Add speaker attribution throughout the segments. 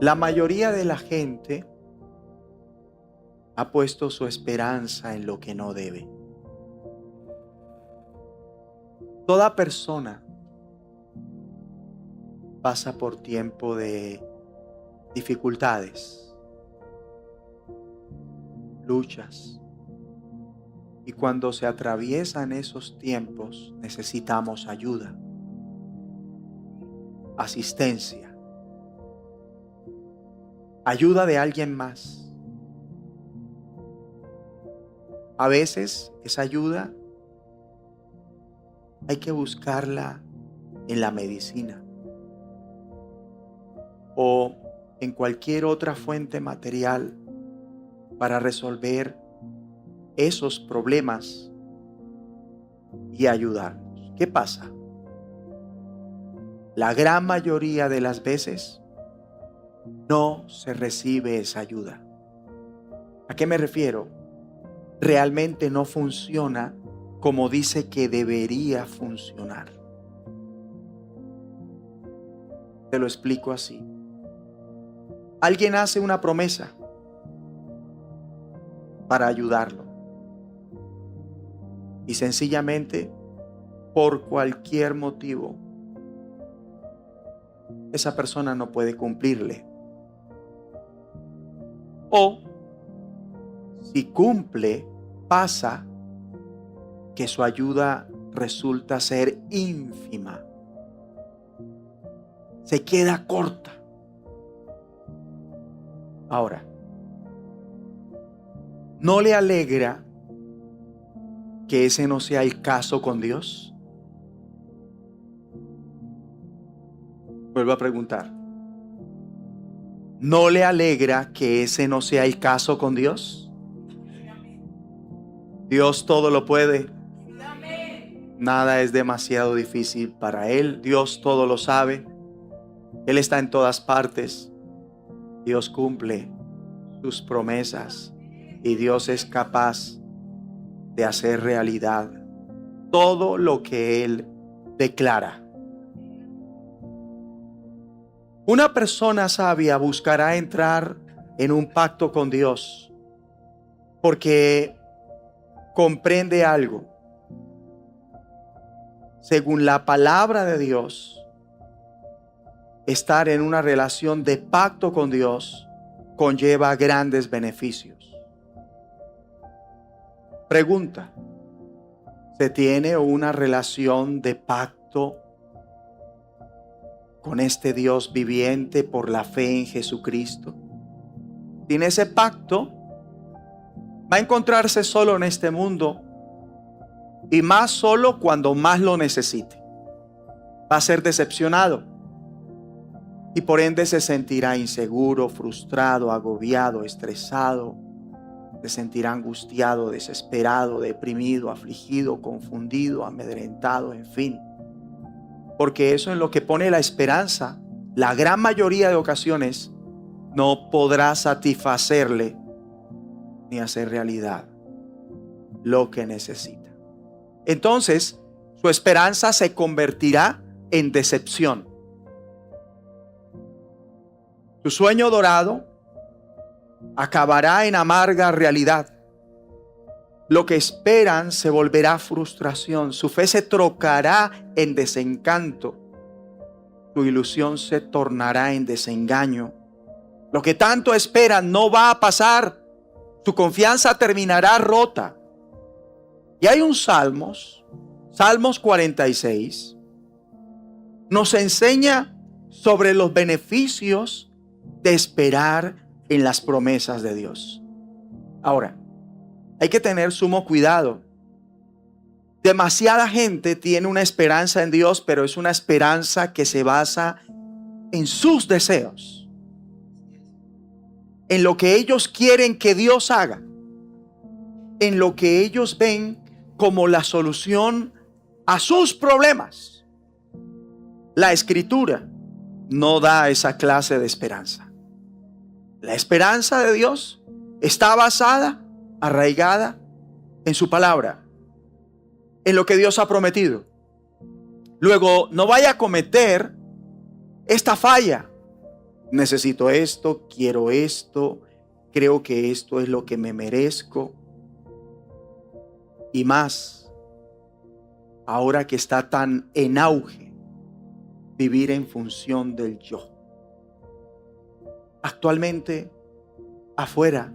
Speaker 1: La mayoría de la gente ha puesto su esperanza en lo que no debe. Toda persona pasa por tiempo de dificultades, luchas, y cuando se atraviesan esos tiempos necesitamos ayuda, asistencia, ayuda de alguien más. A veces esa ayuda hay que buscarla en la medicina o en cualquier otra fuente material para resolver esos problemas y ayudarnos. ¿Qué pasa? La gran mayoría de las veces no se recibe esa ayuda. ¿A qué me refiero? Realmente no funciona como dice que debería funcionar. Te lo explico así. Alguien hace una promesa para ayudarlo y sencillamente, por cualquier motivo, esa persona no puede cumplirle. O si cumple, pasa que su ayuda resulta ser ínfima. Se queda corta. Ahora, ¿no le alegra que ese no sea el caso con Dios? Vuelvo a preguntar. ¿No le alegra que ese no sea el caso con Dios? Dios todo lo puede. Nada es demasiado difícil para Él. Dios todo lo sabe. Él está en todas partes. Dios cumple sus promesas y Dios es capaz de hacer realidad todo lo que Él declara. Una persona sabia buscará entrar en un pacto con Dios porque comprende algo. Según la palabra de Dios, estar en una relación de pacto con Dios conlleva grandes beneficios. Pregunta: ¿se tiene una relación de pacto con este Dios viviente por la fe en Jesucristo? Sin ese pacto, va a encontrarse solo en este mundo y más solo cuando más lo necesite. Va a ser decepcionado y por ende se sentirá inseguro, frustrado, agobiado, estresado. Se sentirá angustiado, desesperado, deprimido, afligido, confundido, amedrentado, en fin. Porque eso es lo que pone la esperanza. La gran mayoría de ocasiones no podrá satisfacerle ni hacer realidad lo que necesita. Entonces, su esperanza se convertirá en decepción. Su sueño dorado acabará en amarga realidad. Lo que esperan se volverá frustración. Su fe se trocará en desencanto. Su ilusión se tornará en desengaño. Lo que tanto esperan no va a pasar. Su confianza terminará rota. Y hay un Salmos 46, nos enseña sobre los beneficios de esperar en las promesas de Dios. Ahora, hay que tener sumo cuidado. Demasiada gente tiene una esperanza en Dios, pero es una esperanza que se basa en sus deseos, en lo que ellos quieren que Dios haga, en lo que ellos ven como la solución a sus problemas. La Escritura no da esa clase de esperanza. La esperanza de Dios está basada, arraigada en su palabra, en lo que Dios ha prometido. Luego, no vaya a cometer esta falla necesito esto, quiero esto, creo que esto es lo que me merezco. Y más, ahora que está tan en auge vivir en función del yo. Actualmente, afuera,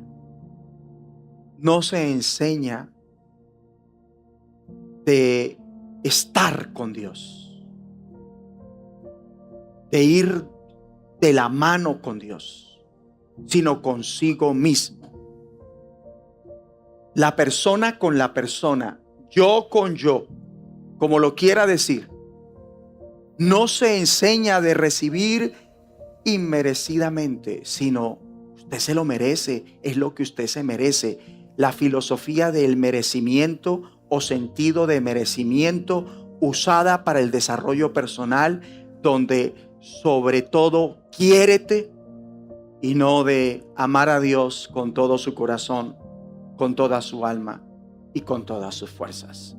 Speaker 1: no se enseña de estar con Dios, de ir de la mano con Dios, sino consigo mismo. La persona con la persona, yo con yo, como lo quiera decir. No se enseña de recibir inmerecidamente, sino usted se lo merece, es lo que usted se merece. La filosofía del merecimiento o sentido de merecimiento usada para el desarrollo personal, donde sobre todo quiérete y no de amar a Dios con todo su corazón, con toda su alma y con todas sus fuerzas.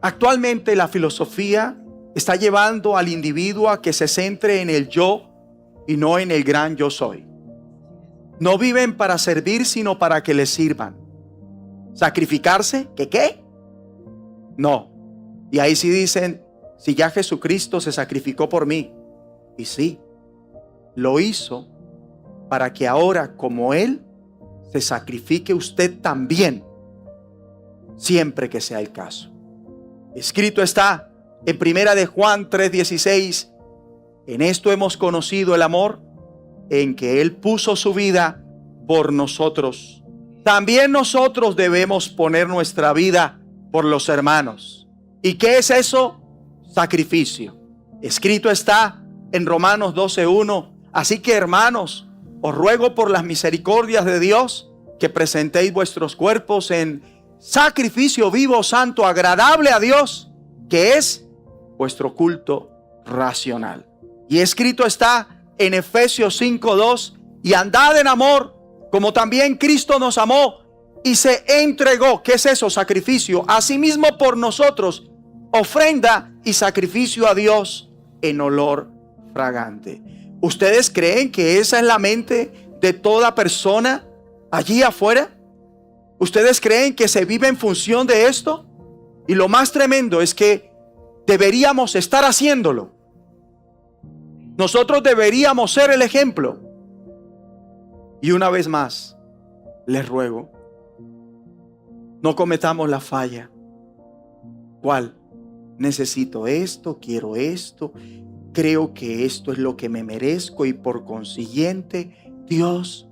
Speaker 1: Actualmente la filosofía está llevando al individuo a que se centre en el yo y no en el gran yo soy. No viven para servir, sino para que les sirvan. ¿Sacrificarse? ¿Qué? No. Y ahí sí dicen, si ya Jesucristo se sacrificó por mí. Y sí, lo hizo para que ahora, como Él, se sacrifique usted también, siempre que sea el caso. Escrito está en 1 de Juan 3:16, en esto hemos conocido el amor, en que Él puso su vida por nosotros. También nosotros debemos poner nuestra vida por los hermanos. ¿Y qué es eso? Sacrificio. Escrito está en Romanos 12:1, así que hermanos, os ruego por las misericordias de Dios que presentéis vuestros cuerpos en sacrificio vivo, santo, agradable a Dios, que es vuestro culto racional. Y escrito está en Efesios 5:2, y andad en amor, como también Cristo nos amó y se entregó. ¿Qué es eso? Sacrificio. A sí mismo por nosotros, ofrenda y sacrificio a Dios en olor fragante. ¿Ustedes creen que esa es la mente de toda persona allí afuera? ¿Ustedes creen que se vive en función de esto? Y lo más tremendo es que deberíamos estar haciéndolo. Nosotros deberíamos ser el ejemplo. Y una vez más, les ruego, no cometamos la falla. ¿Cuál? Necesito esto, quiero esto, creo que esto es lo que me merezco y por consiguiente, Dios,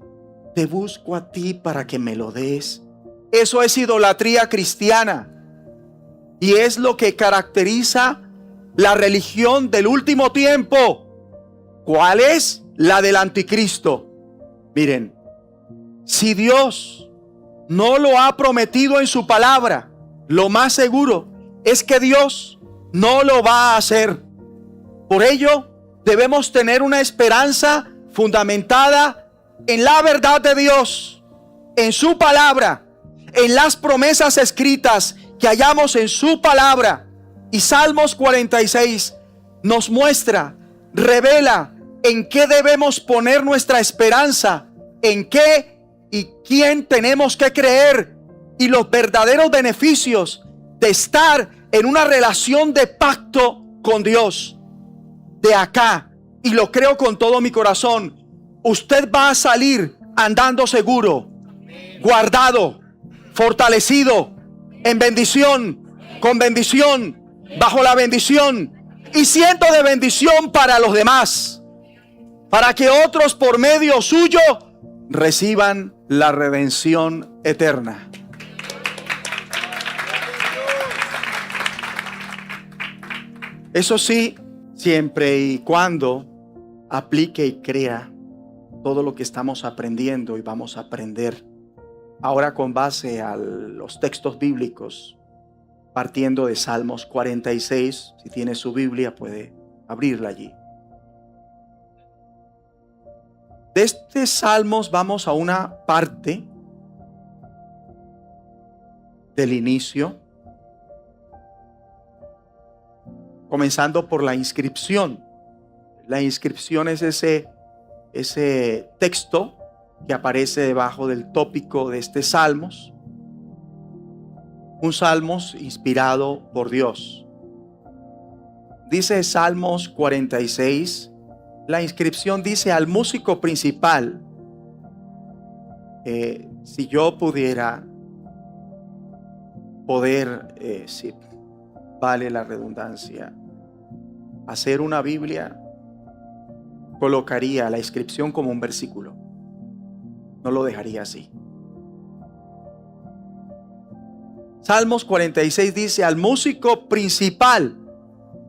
Speaker 1: te busco a ti para que me lo des. Eso es idolatría cristiana y es lo que caracteriza la religión del último tiempo. ¿Cuál es? La del anticristo. Miren, si Dios no lo ha prometido en su palabra, lo más seguro es que Dios no lo va a hacer. Por ello, debemos tener una esperanza fundamentada en la verdad de Dios, en su palabra, en las promesas escritas que hallamos en su palabra. Y Salmos 46 nos muestra, revela en qué debemos poner nuestra esperanza, en qué y quién tenemos que creer y los verdaderos beneficios de estar en una relación de pacto con Dios. De acá, y lo creo con todo mi corazón, usted va a salir andando seguro, guardado, fortalecido, en bendición, con bendición, bajo la bendición y siendo de bendición para los demás, para que otros por medio suyo reciban la redención eterna. Eso sí, siempre y cuando aplique y crea todo lo que estamos aprendiendo y vamos a aprender ahora con base a los textos bíblicos, partiendo de Salmos 46. Si tiene su Biblia puede abrirla allí. De este Salmos vamos a una parte del inicio, comenzando por la inscripción. La inscripción es ese texto que aparece debajo del tópico de este Salmos. Un Salmos inspirado por Dios. Dice Salmos 46, la inscripción dice: al músico principal. Si yo pudiera si vale la redundancia, hacer una Biblia, colocaría la inscripción como un versículo. No lo dejaría así. Salmos 46 dice: al músico principal,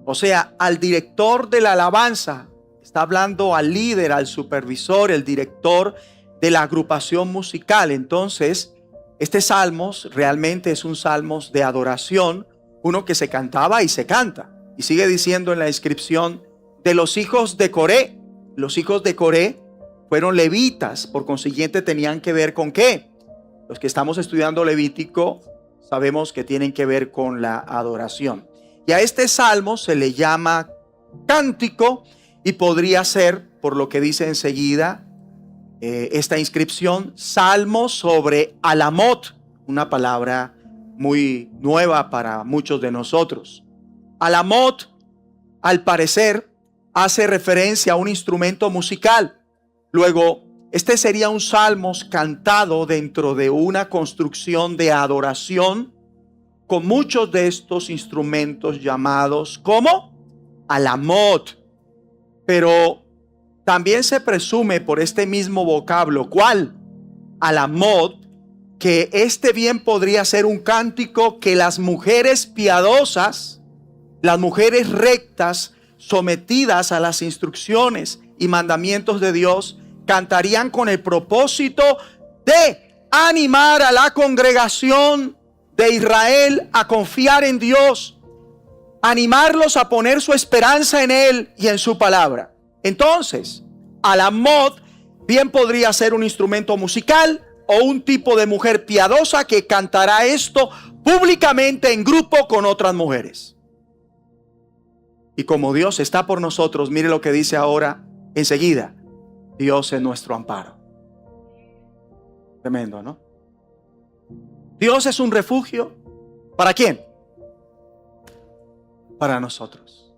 Speaker 1: o sea, al director de la alabanza. Está hablando al líder, al supervisor, el director de la agrupación musical. Entonces, este Salmos realmente es un Salmos de adoración, uno que se cantaba y se canta. Y sigue diciendo en la inscripción: de los hijos de Coré. Los hijos de Coré fueron levitas, por consiguiente tenían que ver ¿con qué? Los que estamos estudiando Levítico sabemos que tienen que ver con la adoración. Y a este salmo se le llama cántico, y podría ser, por lo que dice enseguida esta inscripción, salmo sobre alamot, una palabra muy nueva para muchos de nosotros. Alamot, al parecer, hace referencia a un instrumento musical. Luego, este sería un salmos cantado dentro de una construcción de adoración con muchos de estos instrumentos llamados como alamot. Pero también se presume por este mismo vocablo, ¿cuál? Alamot, que este bien podría ser un cántico que las mujeres piadosas, las mujeres rectas, sometidas a las instrucciones y mandamientos de Dios, cantarían con el propósito de animar a la congregación de Israel a confiar en Dios, animarlos a poner su esperanza en Él y en su palabra. Entonces, alamot bien podría ser un instrumento musical o un tipo de mujer piadosa que cantará esto públicamente en grupo con otras mujeres. Y como Dios está por nosotros, mire lo que dice ahora enseguida: Dios es nuestro amparo. Tremendo, ¿no? Dios es un refugio. ¿Para quién? Para nosotros.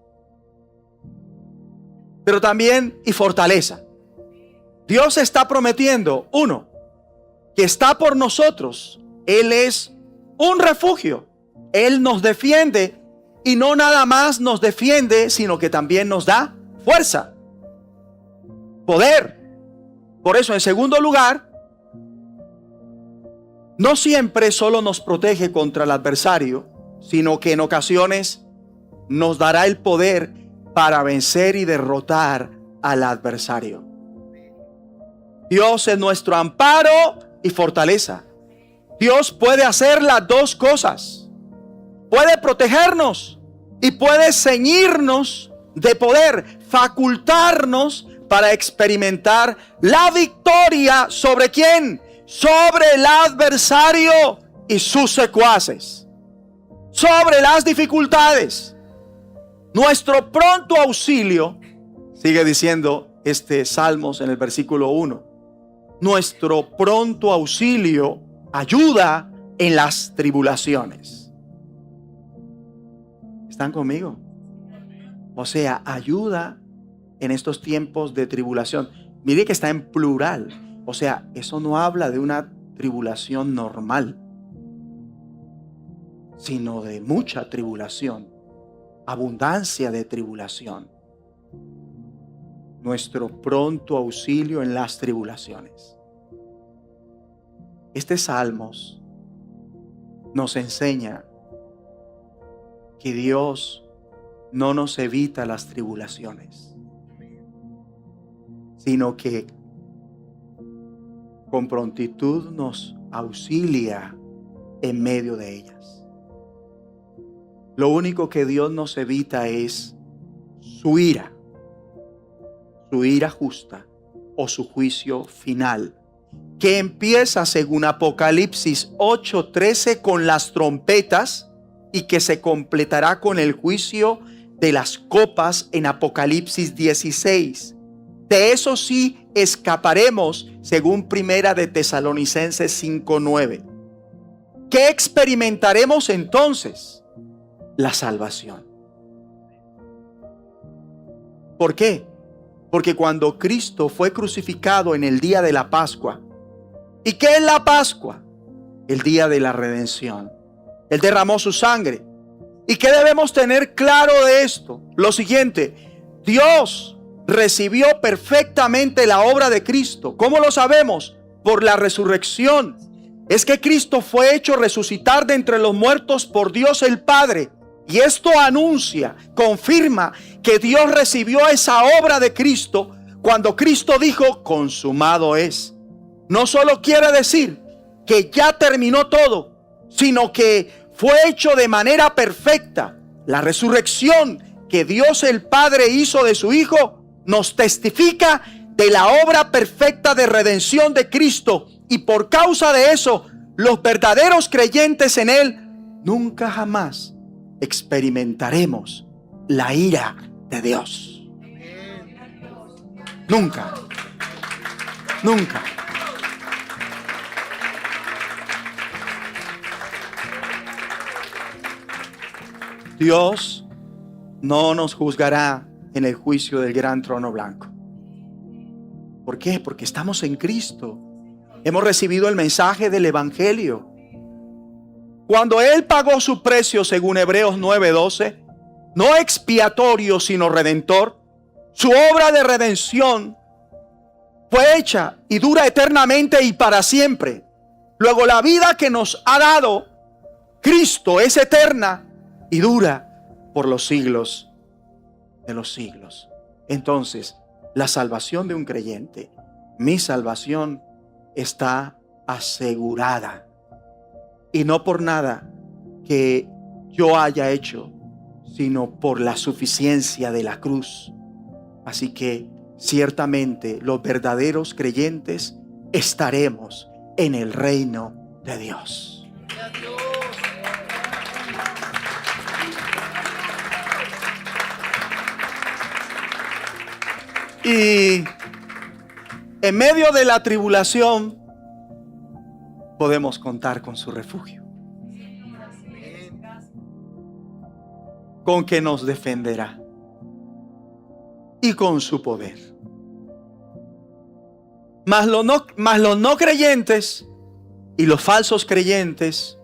Speaker 1: Pero también y fortaleza. Dios está prometiendo, uno, que está por nosotros. Él es un refugio. Él nos defiende, y no nada más nos defiende, sino que también nos da fuerza, poder. Por eso, en segundo lugar, no siempre solo nos protege contra el adversario, sino que en ocasiones nos dará el poder para vencer y derrotar al adversario. Dios es nuestro amparo y fortaleza. Dios puede hacer las dos cosas. Puede protegernos y puede ceñirnos de poder, facultarnos para experimentar la victoria ¿sobre quién? Sobre el adversario y sus secuaces, sobre las dificultades. Nuestro pronto auxilio, sigue diciendo este Salmos en el versículo 1, nuestro pronto auxilio ayuda en las tribulaciones. ¿Están conmigo? O sea, ayuda en estos tiempos de tribulación. Mire que está en plural. O sea, eso no habla de una tribulación normal, sino de mucha tribulación, abundancia de tribulación. Nuestro pronto auxilio en las tribulaciones. Este Salmos nos enseña que Dios no nos evita las tribulaciones, sino que con prontitud nos auxilia en medio de ellas. Lo único que Dios nos evita es su ira justa o su juicio final, que empieza según Apocalipsis 8:13 con las trompetas y que se completará con el juicio de las copas en Apocalipsis 16. De eso sí escaparemos, según Primera de Tesalonicenses 5:9. ¿Qué experimentaremos entonces? La salvación. ¿Por qué? Porque cuando Cristo fue crucificado en el día de la Pascua, ¿y qué es la Pascua? El día de la redención. Él derramó su sangre. ¿Y qué debemos tener claro de esto? Lo siguiente: Dios recibió perfectamente la obra de Cristo. ¿Cómo lo sabemos? Por la resurrección. Es que Cristo fue hecho resucitar de entre los muertos por Dios el Padre. Y esto anuncia, confirma que Dios recibió esa obra de Cristo cuando Cristo dijo: consumado es. No solo quiere decir que ya terminó todo, sino que fue hecho de manera perfecta. La resurrección que Dios el Padre hizo de su Hijo nos testifica de la obra perfecta de redención de Cristo. Y por causa de eso, los verdaderos creyentes en Él nunca jamás experimentaremos la ira de Dios. Nunca. Nunca. Dios no nos juzgará en el juicio del gran trono blanco. ¿Por qué? Porque estamos en Cristo. Hemos recibido el mensaje del Evangelio. Cuando Él pagó su precio, según Hebreos 9:12, no expiatorio sino redentor, su obra de redención fue hecha y dura eternamente y para siempre. Luego la vida que nos ha dado Cristo es eterna y dura por los siglos de los siglos. Entonces, la salvación de un creyente, mi salvación, está asegurada. Y no por nada que yo haya hecho, sino por la suficiencia de la cruz. Así que ciertamente los verdaderos creyentes estaremos en el reino de Dios. Y en medio de la tribulación podemos contar con su refugio, con que nos defenderá y con su poder. Mas los no creyentes y los falsos creyentes.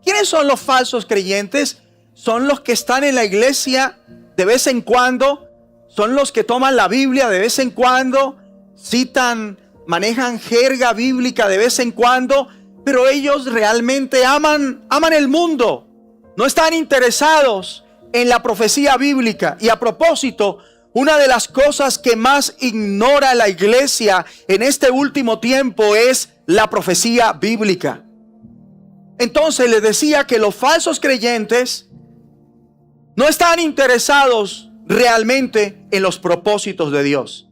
Speaker 1: ¿Quiénes son los falsos creyentes? Son los que están en la iglesia de vez en cuando. Son los que toman la Biblia de vez en cuando, citan, manejan jerga bíblica de vez en cuando, pero ellos realmente aman el mundo. No están interesados en la profecía bíblica. Y a propósito, una de las cosas que más ignora la iglesia en este último tiempo es la profecía bíblica. Entonces les decía que los falsos creyentes no están interesados realmente en los propósitos de Dios.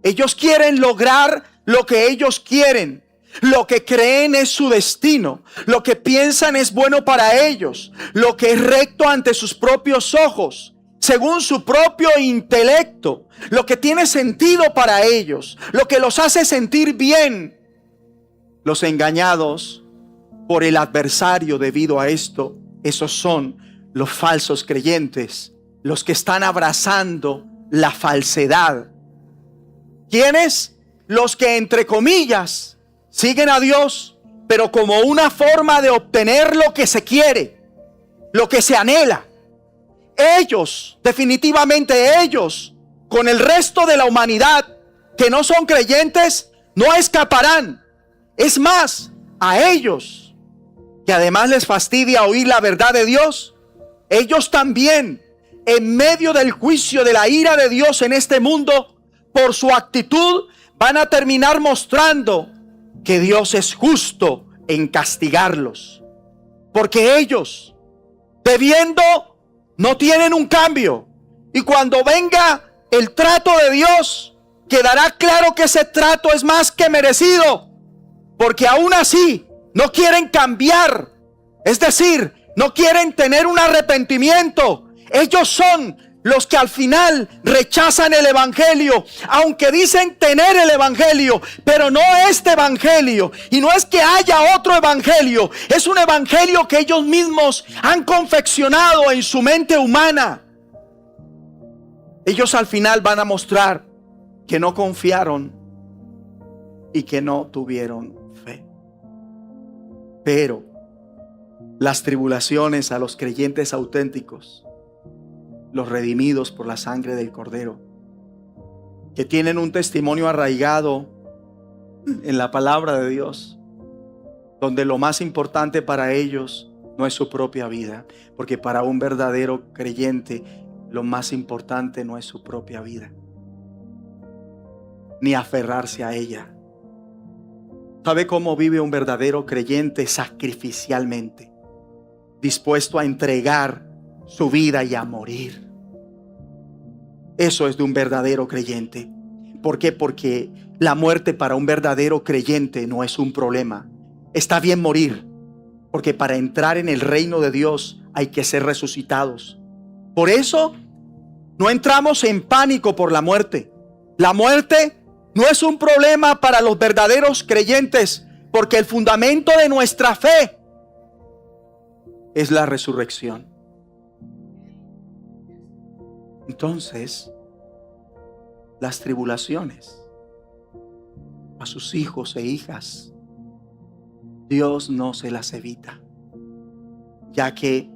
Speaker 1: Ellos quieren lograr lo que ellos quieren. Lo que creen es su destino. Lo que piensan es bueno para ellos. Lo que es recto ante sus propios ojos, según su propio intelecto. Lo que tiene sentido para ellos. Lo que los hace sentir bien. Los engañados por el adversario debido a esto, esos son los falsos creyentes. Los que están abrazando la falsedad. ¿Quiénes? Los que, entre comillas, siguen a Dios, pero como una forma de obtener lo que se quiere, lo que se anhela. Ellos, definitivamente ellos, con el resto de la humanidad que no son creyentes, no escaparán. Es más, a ellos, que además les fastidia oír la verdad de Dios, ellos también, en medio del juicio de la ira de Dios en este mundo, por su actitud, van a terminar mostrando que Dios es justo en castigarlos. Porque ellos, debiendo, no tienen un cambio. Y cuando venga el trato de Dios, quedará claro que ese trato es más que merecido. Porque aún así, no quieren cambiar. Es decir, no quieren tener un arrepentimiento. Ellos son los que al final rechazan el evangelio, aunque dicen tener el evangelio, pero no este evangelio. Y no es que haya otro evangelio, es un evangelio que ellos mismos han confeccionado en su mente humana. Ellos al final van a mostrar que no confiaron y que no tuvieron fe. Pero las tribulaciones a los creyentes auténticos, los redimidos por la sangre del Cordero, que tienen un testimonio arraigado en la palabra de Dios, donde lo más importante para ellos no es su propia vida, porque para un verdadero creyente lo más importante no es su propia vida, ni aferrarse a ella. ¿Sabe cómo vive un verdadero creyente? Sacrificialmente, dispuesto a entregar su vida y a morir. Eso es de un verdadero creyente. ¿Por qué? Porque la muerte para un verdadero creyente no es un problema. Está bien morir, porque para entrar en el reino de Dios hay que ser resucitados. Por eso no entramos en pánico por la muerte. La muerte no es un problema para los verdaderos creyentes, porque el fundamento de nuestra fe es la resurrección. Entonces, las tribulaciones a sus hijos e hijas, Dios no se las evita, ya que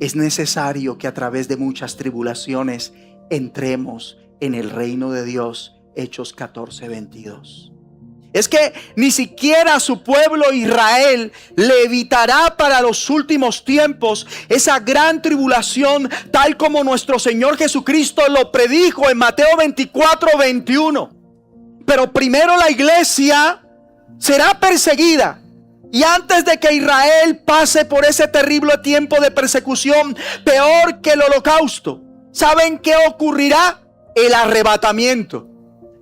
Speaker 1: es necesario que a través de muchas tribulaciones entremos en el reino de Dios. Hechos 14:22. Es que ni siquiera su pueblo Israel le evitará para los últimos tiempos esa gran tribulación, tal como nuestro Señor Jesucristo lo predijo en Mateo 24:21. Pero primero la iglesia será perseguida, y antes de que Israel pase por ese terrible tiempo de persecución, peor que el holocausto, ¿saben qué ocurrirá? El arrebatamiento.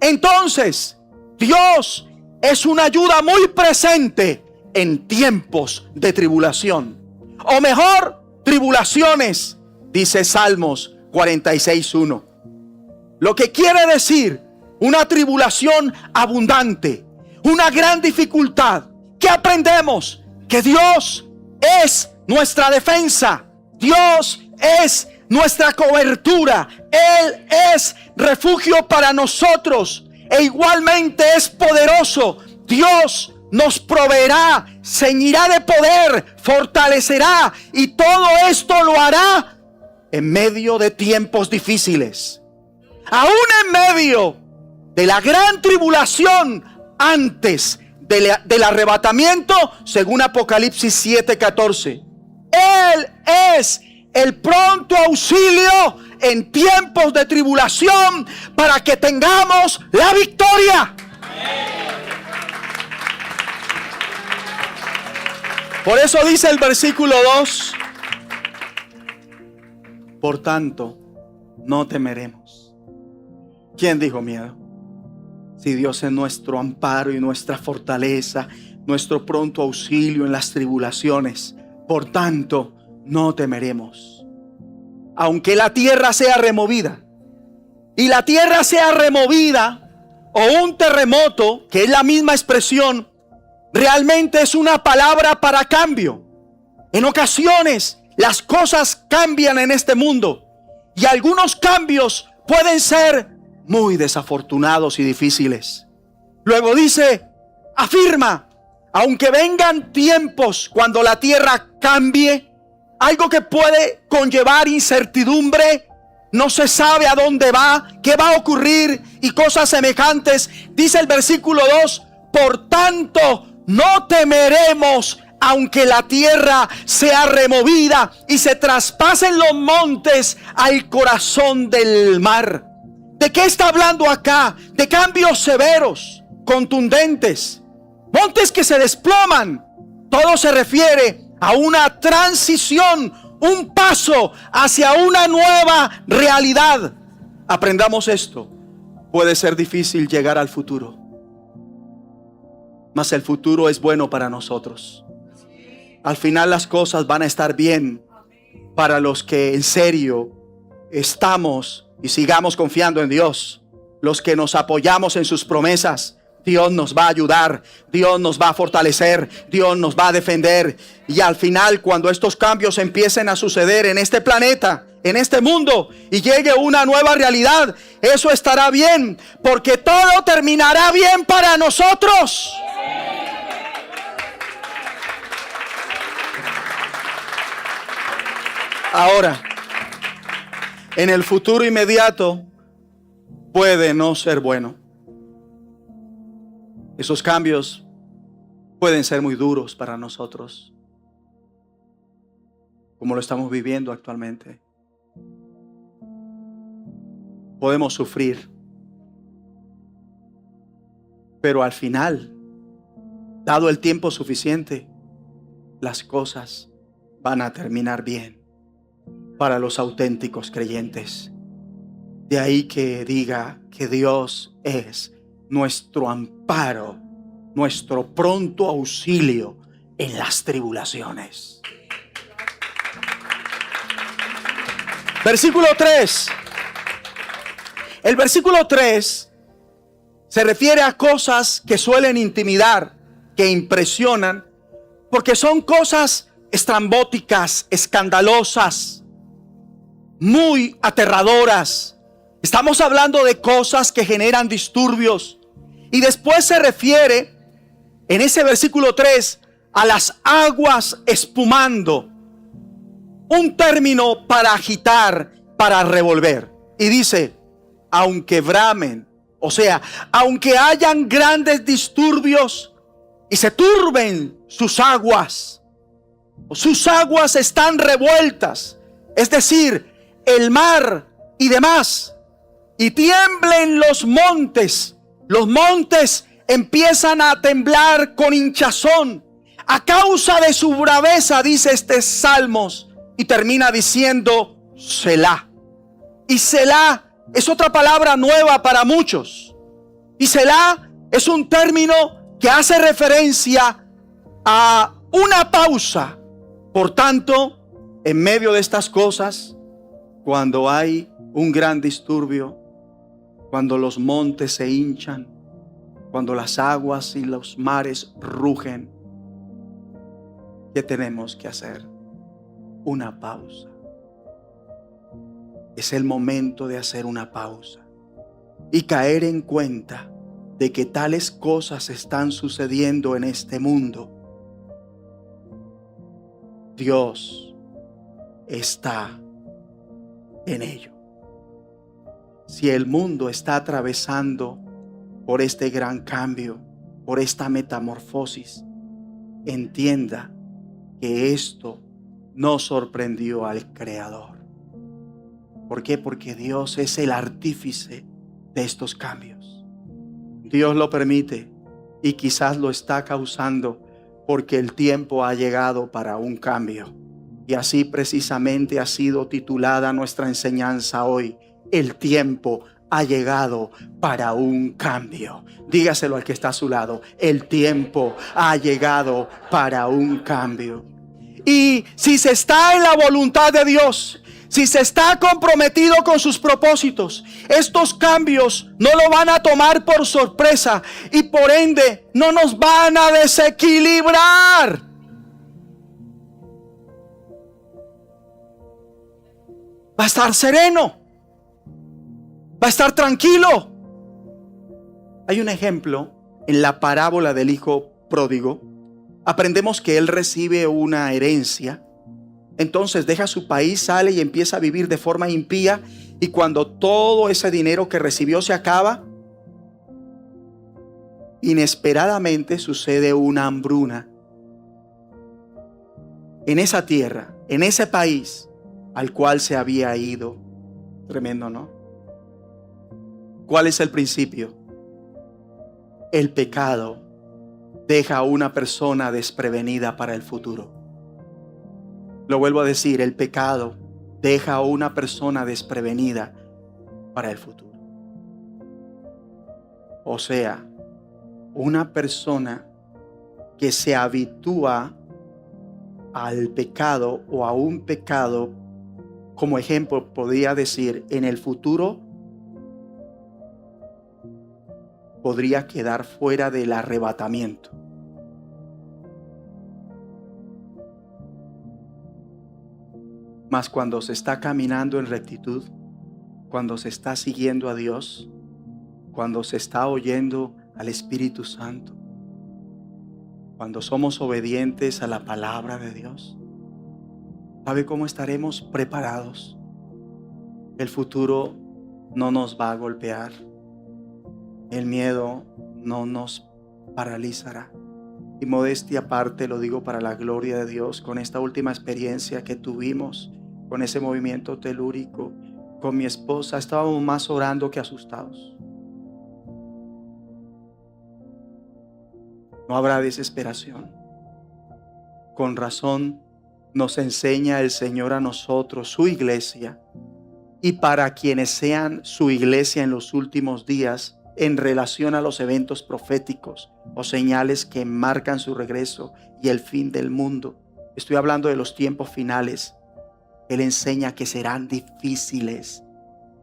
Speaker 1: Entonces, Dios es una ayuda muy presente en tiempos de tribulación. O mejor, tribulaciones, dice Salmos 46:1. Lo que quiere decir una tribulación abundante, una gran dificultad. ¿Qué aprendemos? Que Dios es nuestra defensa. Dios es nuestra cobertura. Él es refugio para nosotros. E igualmente es poderoso. Dios nos proveerá, ceñirá de poder, fortalecerá, y todo esto lo hará en medio de tiempos difíciles. Aún en medio de la gran tribulación antes del arrebatamiento, según Apocalipsis 7:14. Él es el pronto auxilio en tiempos de tribulación para que tengamos la victoria. Por eso dice el versículo 2: por tanto, no temeremos. ¿Quién dijo miedo? Si Dios es nuestro amparo y nuestra fortaleza, nuestro pronto auxilio en las tribulaciones, por tanto, no temeremos. Aunque la tierra sea removida, y la tierra sea removida, o un terremoto, que es la misma expresión, realmente es una palabra para cambio. En ocasiones las cosas cambian en este mundo, y algunos cambios pueden ser muy desafortunados y difíciles. Luego dice, afirma, aunque vengan tiempos cuando la tierra cambie, algo que puede conllevar incertidumbre, no se sabe a dónde va, qué va a ocurrir y cosas semejantes. Dice el versículo 2, por tanto, no temeremos, aunque la tierra sea removida y se traspasen los montes al corazón del mar. ¿De qué está hablando acá? De cambios severos, contundentes, montes que se desploman. Todo se refiere a una transición, un paso hacia una nueva realidad. Aprendamos esto. Puede ser difícil llegar al futuro, mas el futuro es bueno para nosotros. Al final las cosas van a estar bien para los que en serio estamos y sigamos confiando en Dios, los que nos apoyamos en sus promesas, Dios nos va a ayudar, Dios nos va a fortalecer, Dios nos va a defender. Y al final, cuando estos cambios empiecen a suceder en este planeta, en este mundo, y llegue una nueva realidad, eso estará bien, porque todo terminará bien para nosotros. Ahora, en el futuro inmediato puede no ser bueno. Esos cambios pueden ser muy duros para nosotros, como lo estamos viviendo actualmente. Podemos sufrir, pero al final, dado el tiempo suficiente, las cosas van a terminar bien para los auténticos creyentes. De ahí que diga que Dios es nuestro amparo, nuestro pronto auxilio en las tribulaciones. Versículo 3. El versículo 3 se refiere a cosas que suelen intimidar, que impresionan, porque son cosas estrambóticas, escandalosas, muy aterradoras. Estamos hablando de cosas que generan disturbios. Y después se refiere en ese versículo 3 a las aguas espumando. Un término para agitar, para revolver. Y dice, aunque bramen, o sea, aunque hayan grandes disturbios y se turben sus aguas están revueltas, es decir, el mar y demás, y tiemblen los montes empiezan a temblar con hinchazón a causa de su braveza, dice este Salmos, y termina diciendo Selah. Y Selah es otra palabra nueva para muchos. Y Selah es un término que hace referencia a una pausa. Por tanto, en medio de estas cosas, cuando hay un gran disturbio, cuando los montes se hinchan, cuando las aguas y los mares rugen, ¿qué tenemos que hacer? Una pausa. Es el momento de hacer una pausa y caer en cuenta de que tales cosas están sucediendo en este mundo. Dios está en ello. Si el mundo está atravesando por este gran cambio, por esta metamorfosis, entienda que esto no sorprendió al Creador. ¿Por qué? Porque Dios es el artífice de estos cambios. Dios lo permite y quizás lo está causando porque el tiempo ha llegado para un cambio. Y así precisamente ha sido titulada nuestra enseñanza hoy. El tiempo ha llegado para un cambio. Dígaselo al que está a su lado. El tiempo ha llegado para un cambio. Y si se está en la voluntad de Dios, si se está comprometido con sus propósitos, estos cambios no lo van a tomar por sorpresa y por ende no nos van a desequilibrar. Va a estar sereno, va a estar tranquilo. Hay un ejemplo en la parábola del hijo pródigo. Aprendemos que él recibe una herencia. Entonces deja su país, sale y empieza a vivir de forma impía. Y cuando todo ese dinero que recibió se acaba, inesperadamente sucede una hambruna en esa tierra, en ese país al cual se había ido. Tremendo, ¿no? ¿Cuál es el principio? El pecado deja a una persona desprevenida para el futuro. Lo vuelvo a decir, el pecado deja a una persona desprevenida para el futuro. O sea, una persona que se habitúa al pecado o a un pecado como ejemplo, podría decir, en el futuro podría quedar fuera del arrebatamiento. Mas cuando se está caminando en rectitud, cuando se está siguiendo a Dios, cuando se está oyendo al Espíritu Santo, cuando somos obedientes a la palabra de Dios, ¿sabe cómo estaremos preparados? El futuro no nos va a golpear. El miedo no nos paralizará. Y modestia aparte, lo digo para la gloria de Dios, con esta última experiencia que tuvimos, con ese movimiento telúrico, con mi esposa, estábamos más orando que asustados. No habrá desesperación. Con razón nos enseña el Señor a nosotros, su iglesia, y para quienes sean su iglesia en los últimos días, en relación a los eventos proféticos o señales que marcan su regreso y el fin del mundo. Estoy hablando de los tiempos finales. Él enseña que serán difíciles,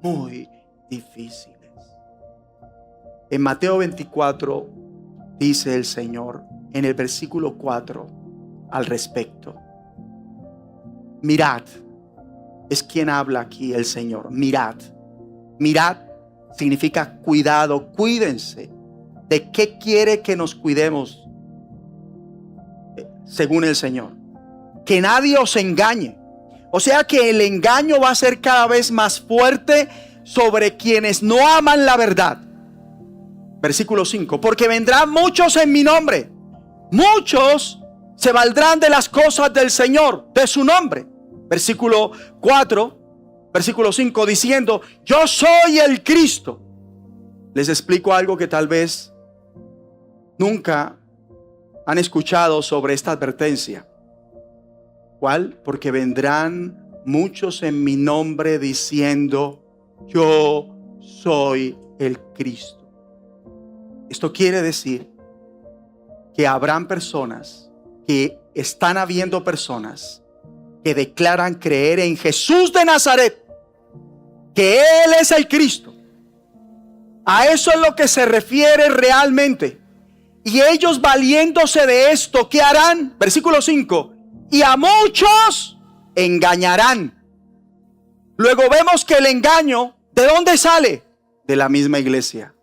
Speaker 1: muy difíciles. En Mateo 24 dice el Señor en el versículo 4 al respecto. Mirad, es quien habla aquí el Señor. Mirad, mirad significa cuidado, cuídense. ¿De qué quiere que nos cuidemos? Según el Señor, que nadie os engañe. O sea que el engaño va a ser cada vez más fuerte sobre quienes no aman la verdad. Versículo 5, porque vendrán muchos en mi nombre. Muchos se valdrán de las cosas del Señor, de su nombre. Versículo 4, versículo 5, diciendo, yo soy el Cristo. Les explico algo que tal vez nunca han escuchado sobre esta advertencia. ¿Cuál? Porque vendrán muchos en mi nombre diciendo, yo soy el Cristo. Esto quiere decir que habrán personas, que están habiendo personas que declaran creer en Jesús de Nazaret, que Él es el Cristo. A eso es lo que se refiere realmente. Y ellos, valiéndose de esto, ¿qué harán? Versículo 5. Y a muchos engañarán. Luego vemos que el engaño, ¿de dónde sale? De la misma iglesia.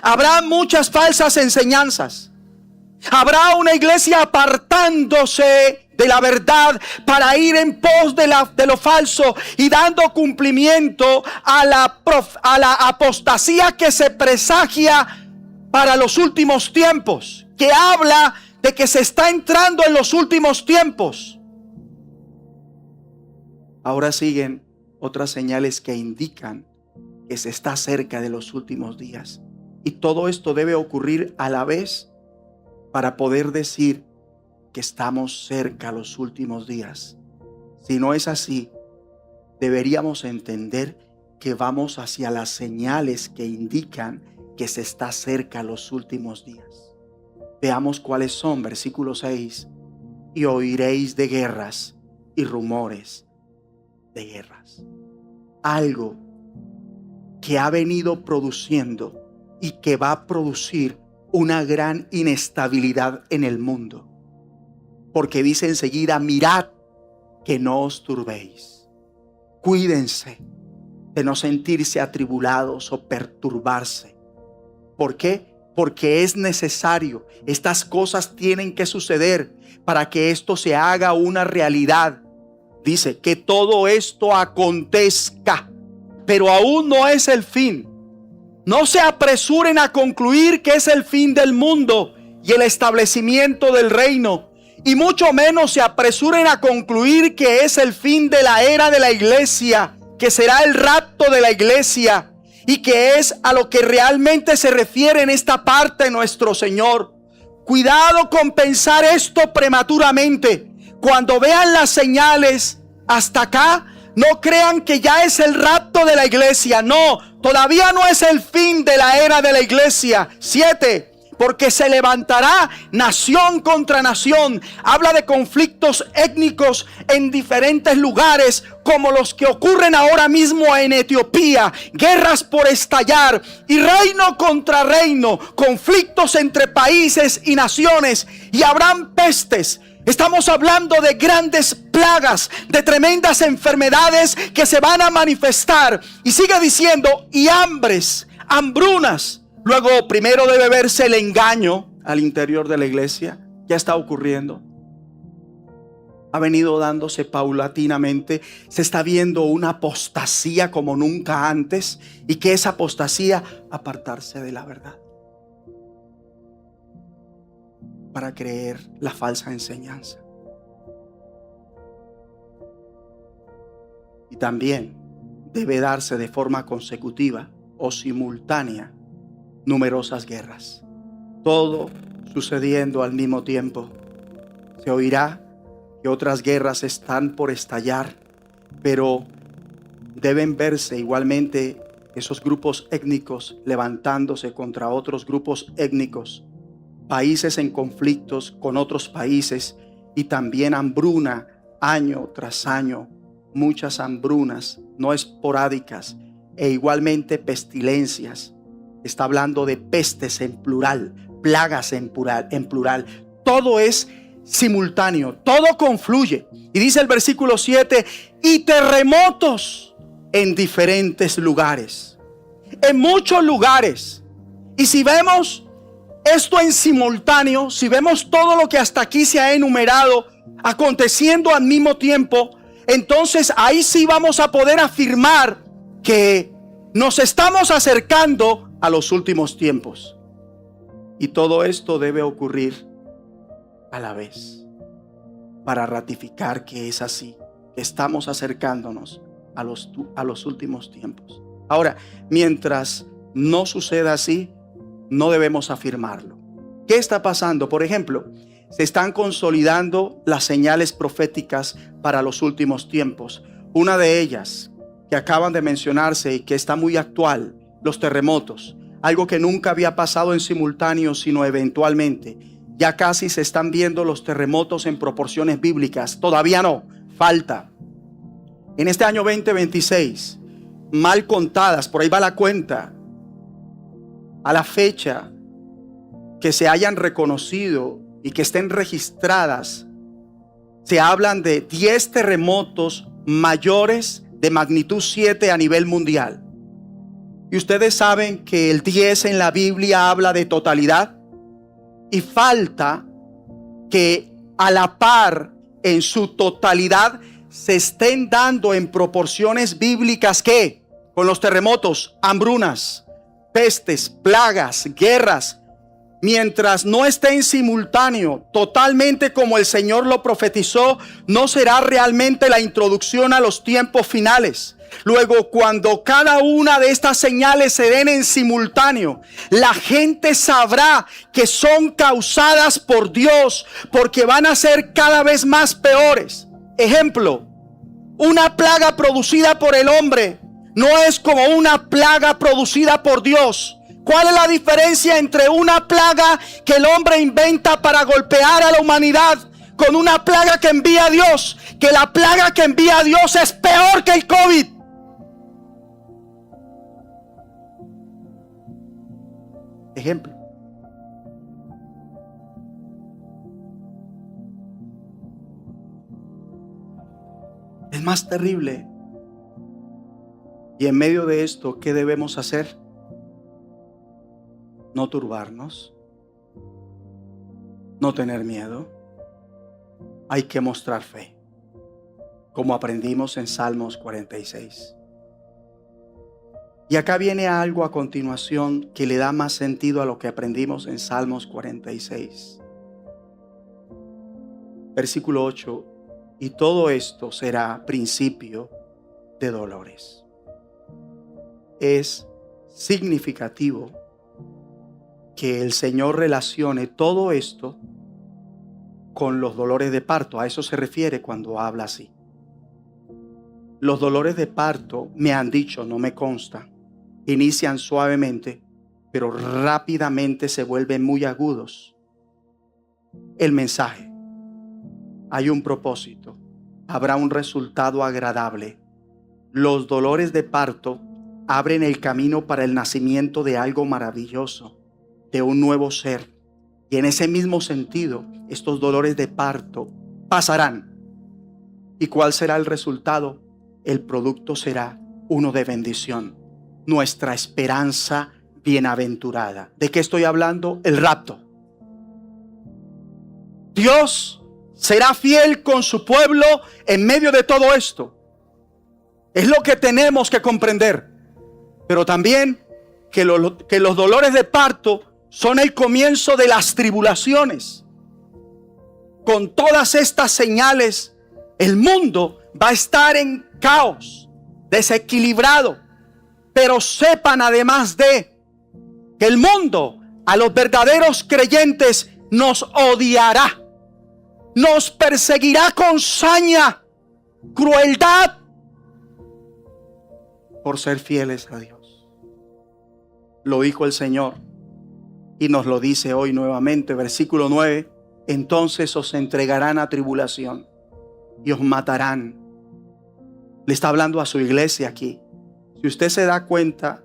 Speaker 1: Habrá muchas falsas enseñanzas. Habrá una iglesia apartándose de la verdad para ir en pos de lo falso y dando cumplimiento a la apostasía que se presagia para los últimos tiempos, que habla de que se está entrando en los últimos tiempos. Ahora siguen otras señales que indican que se está cerca de los últimos días. Y todo esto debe ocurrir a la vez para poder decir que estamos cerca a los últimos días. Si no es así, deberíamos entender que vamos hacia las señales que indican que se está cerca a los últimos días. Veamos cuáles son. Versículo 6. Y oiréis de guerras y rumores de guerras. Algo que ha venido produciendo y que va a producir una gran inestabilidad en el mundo. Porque dice enseguida, mirad que no os turbéis. Cuídense de no sentirse atribulados o perturbarse. ¿Por qué? Porque es necesario. Estas cosas tienen que suceder para que esto se haga una realidad. Dice que todo esto acontezca, pero aún no es el fin. No se apresuren a concluir que es el fin del mundo y el establecimiento del reino. Y mucho menos se apresuren a concluir que es el fin de la era de la iglesia, que será el rapto de la iglesia, y que es a lo que realmente se refiere en esta parte nuestro Señor. Cuidado con pensar esto prematuramente. Cuando vean las señales hasta acá, no crean que ya es el rapto de la iglesia. No, todavía no es el fin de la era de la iglesia. 7. porque se levantará nación contra nación. Habla de conflictos étnicos en diferentes lugares, como los que ocurren ahora mismo en Etiopía, guerras por estallar y reino contra reino, conflictos entre países y naciones, y habrán pestes. Estamos hablando de grandes plagas, de tremendas enfermedades que se van a manifestar. Y sigue diciendo, y hambres, hambrunas. Luego, primero debe verse el engaño al interior de la iglesia. Ya está ocurriendo. Ha venido dándose paulatinamente. Se está viendo una apostasía como nunca antes. ¿Y qué es apostasía? Apartarse de la verdad para creer la falsa enseñanza. Y también debe darse de forma consecutiva o simultánea numerosas guerras, todo sucediendo al mismo tiempo. Se oirá que otras guerras están por estallar, pero deben verse igualmente esos grupos étnicos levantándose contra otros grupos étnicos, países en conflictos con otros países, y también hambruna año tras año, muchas hambrunas no esporádicas, e igualmente pestilencias. Está hablando de pestes en plural, plagas en plural. Todo es simultáneo, todo confluye. Y dice el versículo 7, y terremotos en diferentes lugares, en muchos lugares. Y si vemos esto en simultáneo, si vemos todo lo que hasta aquí se ha enumerado aconteciendo al mismo tiempo, entonces ahí sí vamos a poder afirmar que nos estamos acercando a los últimos tiempos. Y todo esto debe ocurrir a la vez para ratificar que es así, que estamos acercándonos a los últimos tiempos. Ahora, mientras no suceda así, no debemos afirmarlo. ¿Qué está pasando? Por ejemplo, se están consolidando las señales proféticas para los últimos tiempos. Una de ellas, que acaban de mencionarse y que está muy actual, los terremotos. Algo que nunca había pasado en simultáneo, sino eventualmente. Ya casi se están viendo los terremotos en proporciones bíblicas. Todavía no, falta. En este año 2026, mal contadas, por ahí va la cuenta, a la fecha que se hayan reconocido y que estén registradas, se hablan de 10 terremotos mayores de magnitud 7 a nivel mundial. Y ustedes saben que el 10 en la Biblia habla de totalidad, y falta que a la par en su totalidad se estén dando en proporciones bíblicas que con los terremotos, hambrunas, pestes, plagas, guerras, mientras no esté en simultáneo, totalmente como el Señor lo profetizó, no será realmente la introducción a los tiempos finales. Luego, cuando cada una de estas señales se den en simultáneo, la gente sabrá que son causadas por Dios, porque van a ser cada vez más peores. Ejemplo, una plaga producida por el hombre no es como una plaga producida por Dios. ¿Cuál es la diferencia entre una plaga que el hombre inventa para golpear a la humanidad con una plaga que envía Dios? Que la plaga que envía Dios es peor que el COVID. Ejemplo. Es más terrible. Y en medio de esto, ¿qué debemos hacer? No turbarnos, no tener miedo. Hay que mostrar fe, como aprendimos en Salmos 46. Y acá viene algo a continuación que le da más sentido a lo que aprendimos en Salmos 46. Versículo 8. Y todo esto será principio de dolores. Es significativo que el Señor relacione todo esto con los dolores de parto. A eso se refiere cuando habla así. Los dolores de parto, me han dicho, no me consta, inician suavemente pero rápidamente se vuelven muy agudos. El mensaje: hay un propósito, habrá un resultado agradable. Los dolores de parto abren el camino para el nacimiento de algo maravilloso, de un nuevo ser. Y en ese mismo sentido, estos dolores de parto pasarán. ¿Y cuál será el resultado? El producto será uno de bendición, nuestra esperanza bienaventurada. ¿De qué estoy hablando? El rapto. Dios será fiel con su pueblo en medio de todo esto. Es lo que tenemos que comprender. Pero también que los dolores de parto son el comienzo de las tribulaciones. Con todas estas señales, el mundo va a estar en caos, desequilibrado. Pero sepan además de que el mundo a los verdaderos creyentes nos odiará, nos perseguirá con saña, crueldad, por ser fieles a Dios. Lo dijo el Señor y nos lo dice hoy nuevamente, versículo 9: entonces os entregarán a tribulación y os matarán. Le está hablando a su iglesia aquí. Si usted se da cuenta,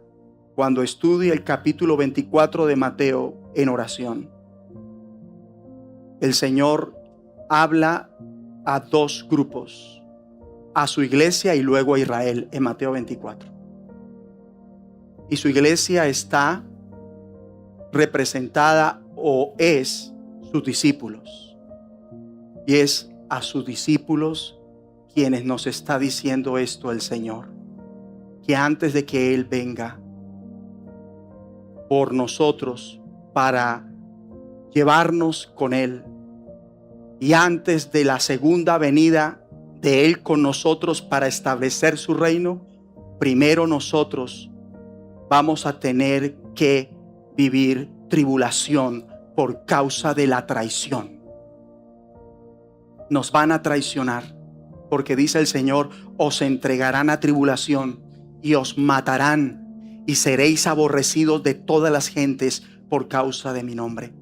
Speaker 1: cuando estudie el capítulo 24 de Mateo en oración, el Señor habla a dos grupos: a su iglesia y luego a Israel en Mateo 24. Y su iglesia está representada o es sus discípulos. Y es a sus discípulos quienes nos está diciendo esto el Señor: que antes de que Él venga por nosotros para llevarnos con Él, y antes de la segunda venida de Él con nosotros para establecer su reino, primero nosotros vamos a tener que vivir tribulación por causa de la traición. Nos van a traicionar, porque dice el Señor: os entregarán a tribulación y os matarán, y seréis aborrecidos de todas las gentes por causa de mi nombre.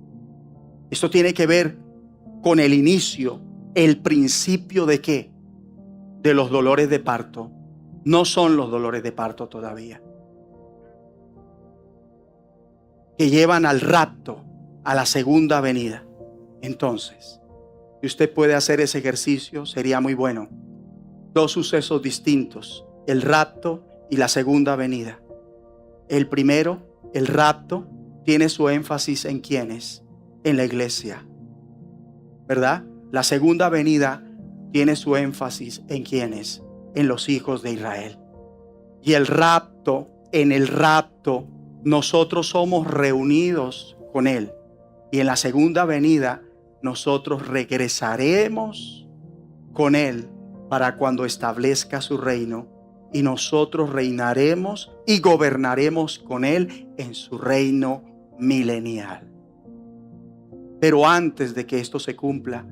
Speaker 1: Esto tiene que ver con el inicio, el principio de ¿qué? De los dolores de parto. No son los dolores de parto todavía, que llevan al rapto, a la segunda venida. Entonces, si usted puede hacer ese ejercicio, sería muy bueno. Dos sucesos distintos: el rapto y la segunda venida. El primero, el rapto, tiene su énfasis en ¿quiénes? En la iglesia, ¿verdad? La segunda venida tiene su énfasis en ¿quiénes? En los hijos de Israel. Y el rapto, en el rapto, nosotros somos reunidos con Él. Y en la segunda venida, nosotros regresaremos con Él para cuando establezca su reino. Y nosotros reinaremos y gobernaremos con Él en su reino milenial. Pero antes de que esto se cumpla,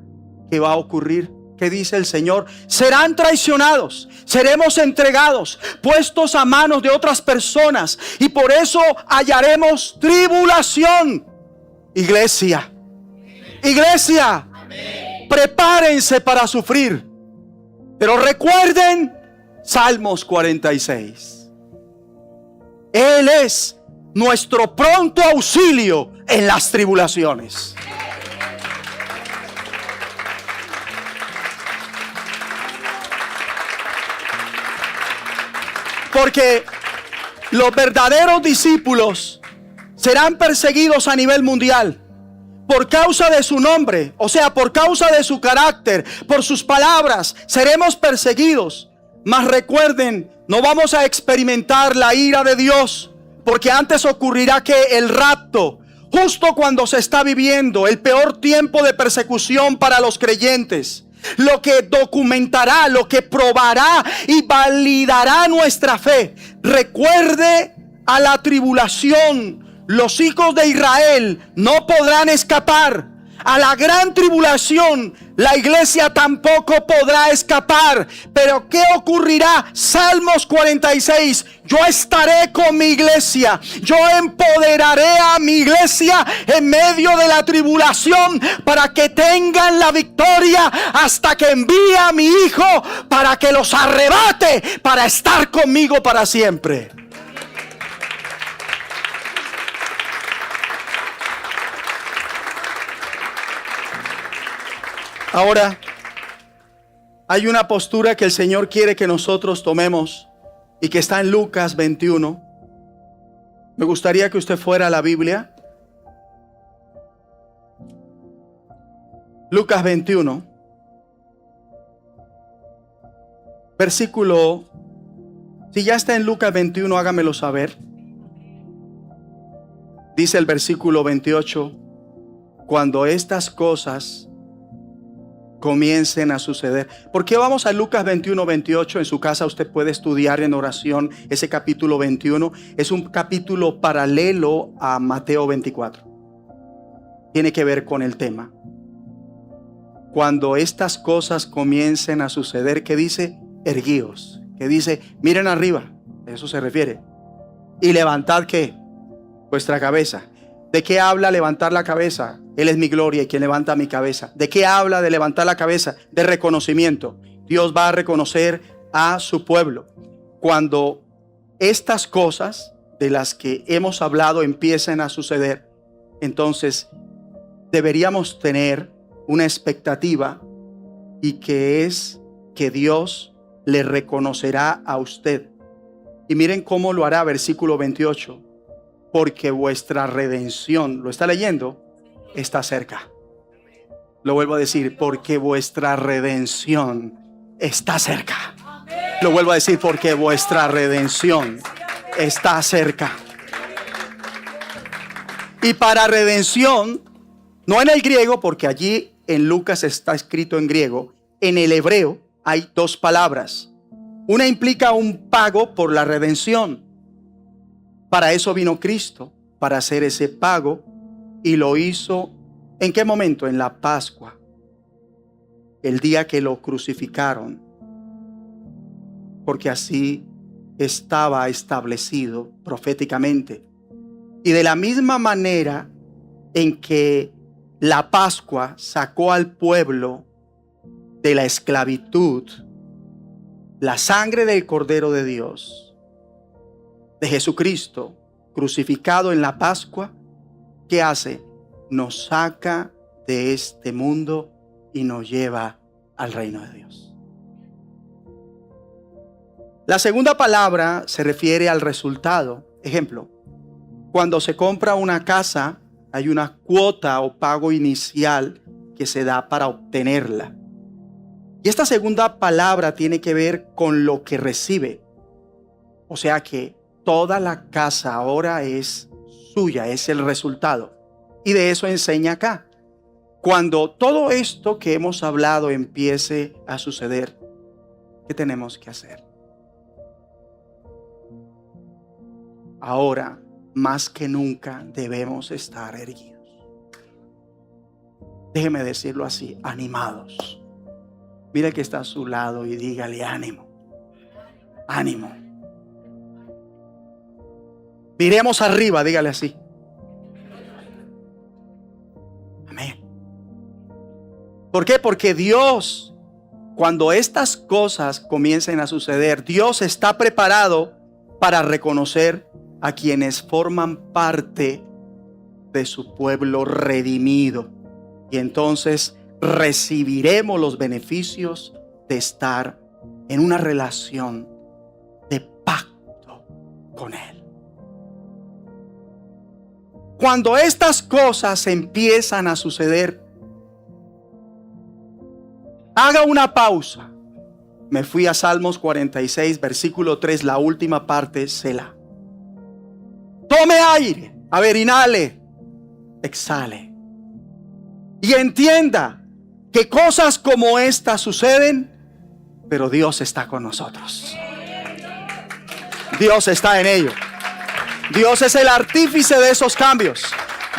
Speaker 1: ¿qué va a ocurrir? ¿Qué dice el Señor? Serán traicionados, seremos entregados, puestos a manos de otras personas, y por eso hallaremos tribulación. Iglesia, iglesia, prepárense para sufrir. Pero recuerden Salmos 46. Él es nuestro pronto auxilio en las tribulaciones. Porque los verdaderos discípulos serán perseguidos a nivel mundial por causa de su nombre, o sea, por causa de su carácter, por sus palabras. Seremos perseguidos. Mas recuerden, no vamos a experimentar la ira de Dios, porque antes ocurrirá que el rapto, justo cuando se está viviendo el peor tiempo de persecución para los creyentes, lo que documentará, lo que probará y validará nuestra fe. Recuerde a la tribulación. Los hijos de Israel no podrán escapar. A la gran tribulación la iglesia tampoco podrá escapar. Pero ¿qué ocurrirá? Salmos 46. Yo estaré con mi iglesia. Yo empoderaré a mi iglesia en medio de la tribulación para que tengan la victoria, hasta que envíe a mi Hijo para que los arrebate, para estar conmigo para siempre. Ahora, hay una postura que el Señor quiere que nosotros tomemos y que está en Lucas 21. Me gustaría que usted fuera a la Biblia. Lucas 21, versículo, si ya está en Lucas 21, hágamelo saber. Dice el versículo 28, cuando estas cosas comiencen a suceder. ¿Por qué vamos a Lucas 21, 28? En su casa usted puede estudiar en oración ese capítulo 21. Es un capítulo paralelo a Mateo 24. Tiene que ver con el tema. Cuando estas cosas comiencen a suceder, ¿qué dice? Erguíos. ¿Qué dice? Miren arriba. A eso se refiere. Y levantad, ¿qué? Vuestra cabeza. ¿De qué habla levantar la cabeza? Él es mi gloria y quien levanta mi cabeza. ¿De qué habla de levantar la cabeza? De reconocimiento. Dios va a reconocer a su pueblo. Cuando estas cosas de las que hemos hablado empiecen a suceder, entonces deberíamos tener una expectativa, y que es que Dios le reconocerá a usted. Y miren cómo lo hará, versículo 28. Porque vuestra redención, ¿lo está leyendo? Está cerca. Lo vuelvo a decir, porque vuestra redención está cerca. Lo vuelvo a decir, porque vuestra redención está cerca. Y para redención, no en el griego, porque allí en Lucas está escrito en griego, en el hebreo hay dos palabras. Una implica un pago por la redención. Para eso vino Cristo, para hacer ese pago, y lo hizo, ¿en qué momento? En la Pascua, el día que lo crucificaron, porque así estaba establecido proféticamente. Y de la misma manera en que la Pascua sacó al pueblo de la esclavitud, la sangre del Cordero de Dios, de Jesucristo, crucificado en la Pascua, ¿qué hace? Nos saca de este mundo y nos lleva al reino de Dios. La segunda palabra se refiere al resultado. Ejemplo, cuando se compra una casa, hay una cuota o pago inicial que se da para obtenerla. Y esta segunda palabra tiene que ver con lo que recibe. O sea que toda la casa ahora es suya, es el resultado. Y de eso enseña acá. Cuando todo esto que hemos hablado empiece a suceder, ¿qué tenemos que hacer? Ahora, más que nunca, debemos estar erguidos. Déjeme decirlo así, animados. Mire que está a su lado y dígale ánimo. Ánimo. Miremos arriba, dígale así. Amén. ¿Por qué? Porque Dios, cuando estas cosas comiencen a suceder, Dios está preparado para reconocer a quienes forman parte de su pueblo redimido. Y entonces recibiremos los beneficios de estar en una relación de pacto con Él. Cuando estas cosas empiezan a suceder, haga una pausa. Me fui a Salmos 46, versículo 3, la última parte, Selah. Tome aire, a ver, inhale, exhale. Y entienda que cosas como estas suceden, pero Dios está con nosotros. Dios está en ello. Dios es el artífice de esos cambios.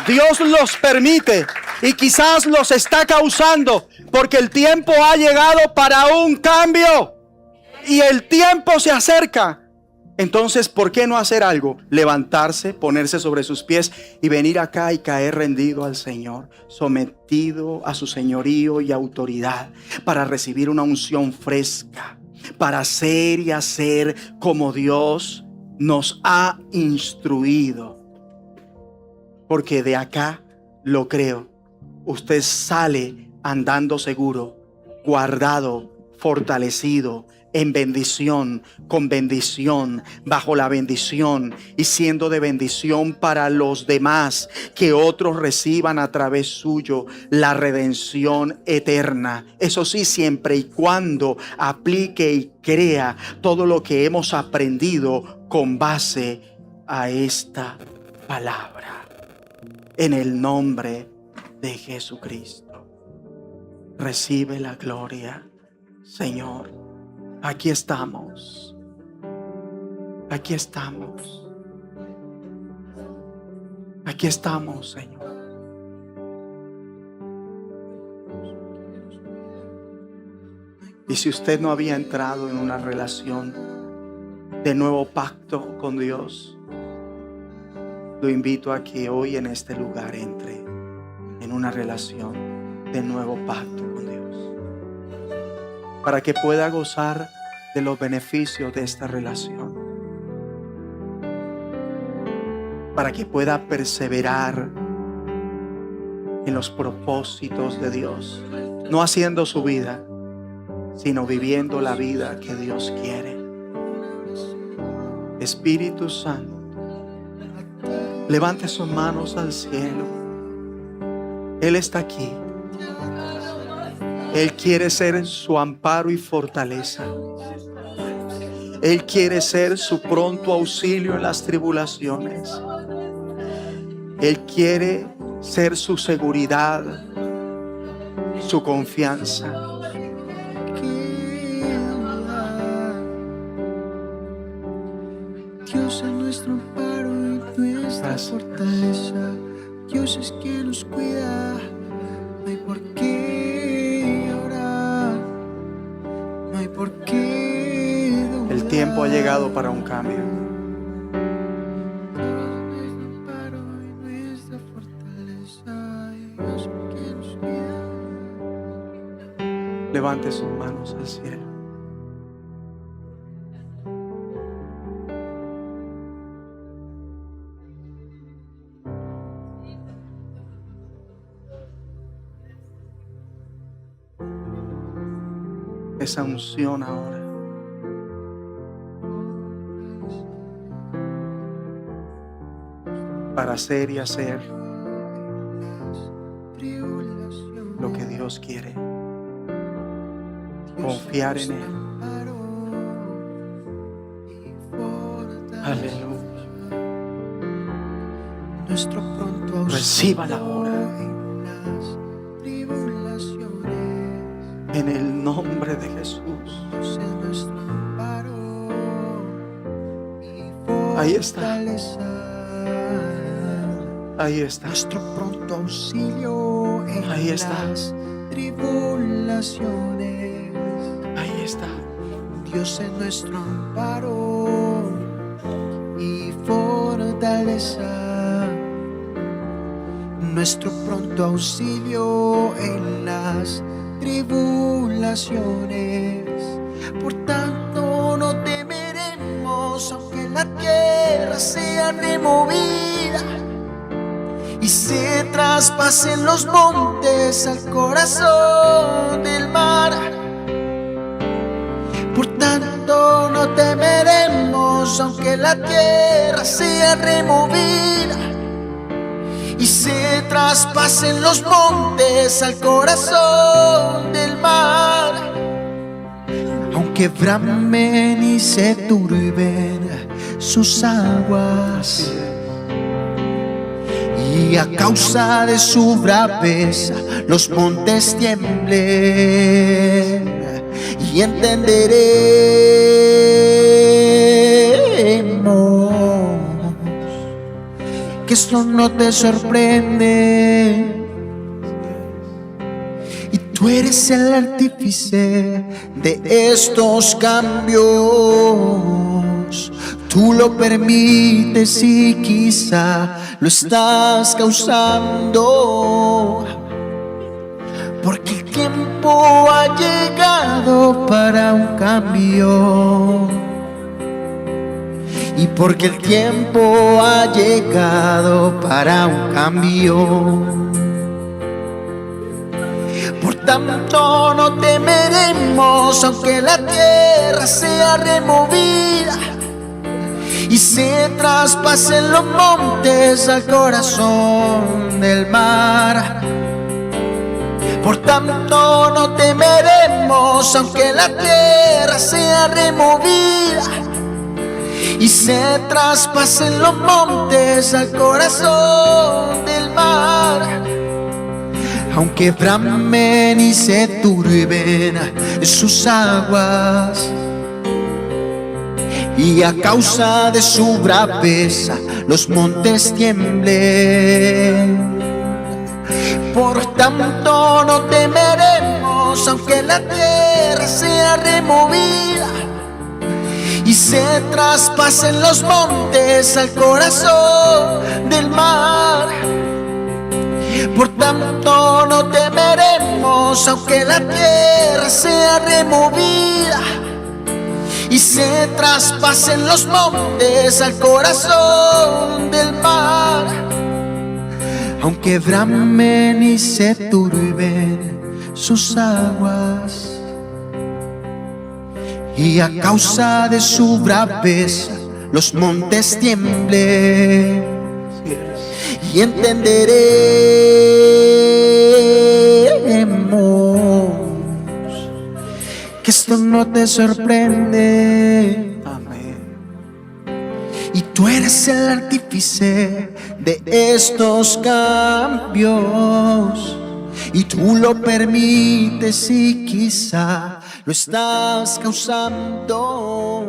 Speaker 1: Dios los permite y quizás los está causando porque el tiempo ha llegado para un cambio y el tiempo se acerca. Entonces, ¿por qué no hacer algo? Levantarse, ponerse sobre sus pies y venir acá y caer rendido al Señor, sometido a su señorío y autoridad, para recibir una unción fresca, para hacer y hacer como Dios nos ha instruido. Porque de acá, lo creo, usted sale andando seguro, guardado, fortalecido, en bendición, con bendición, bajo la bendición y siendo de bendición para los demás, que otros reciban a través suyo la redención eterna. Eso sí, siempre y cuando aplique y crea todo lo que hemos aprendido con base a esta palabra. En el nombre de Jesucristo. Recibe la gloria, Señor. Aquí estamos. Aquí estamos. Aquí estamos, Señor. Y si usted no había entrado en una relación de nuevo pacto con Dios, lo invito a que hoy en este lugar entre en una relación de nuevo pacto con Dios, para que pueda gozar de los beneficios de esta relación, para que pueda perseverar en los propósitos de Dios, no haciendo su vida, sino viviendo la vida que Dios quiere. Espíritu Santo, levante sus manos al cielo. Él está aquí. Él quiere ser su amparo y fortaleza. Él quiere ser su pronto auxilio en las tribulaciones. Él quiere ser su seguridad, su confianza.
Speaker 2: Dios es nuestro amparo y nuestra fortaleza. Dios es quien nos cuida. No hay por qué llorar. No hay por qué dudar.
Speaker 1: El tiempo ha llegado para un cambio.
Speaker 2: Dios es nuestro amparo y nuestra fortaleza. Dios es quien nos cuida.
Speaker 1: Levante sus manos al cielo. Esa unción ahora para hacer y hacer lo que Dios quiere. Confiar en Él. Aleluya.
Speaker 2: Nuestro pronto auxilio.
Speaker 1: Reciba la hora
Speaker 2: En las tribulaciones.
Speaker 1: en el nombre de Jesús.
Speaker 2: Dios es nuestro amparo y
Speaker 1: Ahí está.
Speaker 2: fortaleza.
Speaker 1: Ahí está.
Speaker 2: Nuestro pronto auxilio en
Speaker 1: Ahí está.
Speaker 2: las tribulaciones.
Speaker 1: Ahí está.
Speaker 2: Dios es nuestro amparo y fortaleza. Nuestro pronto auxilio en las tribulaciones. Por tanto no temeremos, aunque la tierra sea removida y se traspasen los montes al corazón del mar. Por tanto no temeremos, aunque la tierra sea removida y se traspasen los montes al corazón del mar. Aunque bramen y se turben sus aguas, y a causa de su braveza los montes tiemblen, y entenderemos que esto no te sorprende. Y tú eres el artífice de estos cambios. Tú lo permites y quizá lo estás causando, porque el tiempo ha llegado para un cambio. Y porque el tiempo ha llegado para un cambio. Por tanto no temeremos aunque la tierra sea removida y se traspasen los montes al corazón del mar. Por tanto no temeremos aunque la tierra sea removida y se traspasen los montes al corazón del mar. Aunque bramen y se turben sus aguas y a causa de su braveza los montes tiemblen. Por tanto no temeremos aunque la tierra sea removida y se traspasen los montes al corazón del mar. Por tanto no temeremos aunque la tierra sea removida y se traspasen los montes al corazón del mar. Aunque bramen y se turben sus aguas y a causa de su braveza los montes tiemblen, y entenderemos que esto no te sorprende.
Speaker 1: Amén.
Speaker 2: Y tú eres el artífice de estos cambios, y tú lo permites y quizá lo estás causando.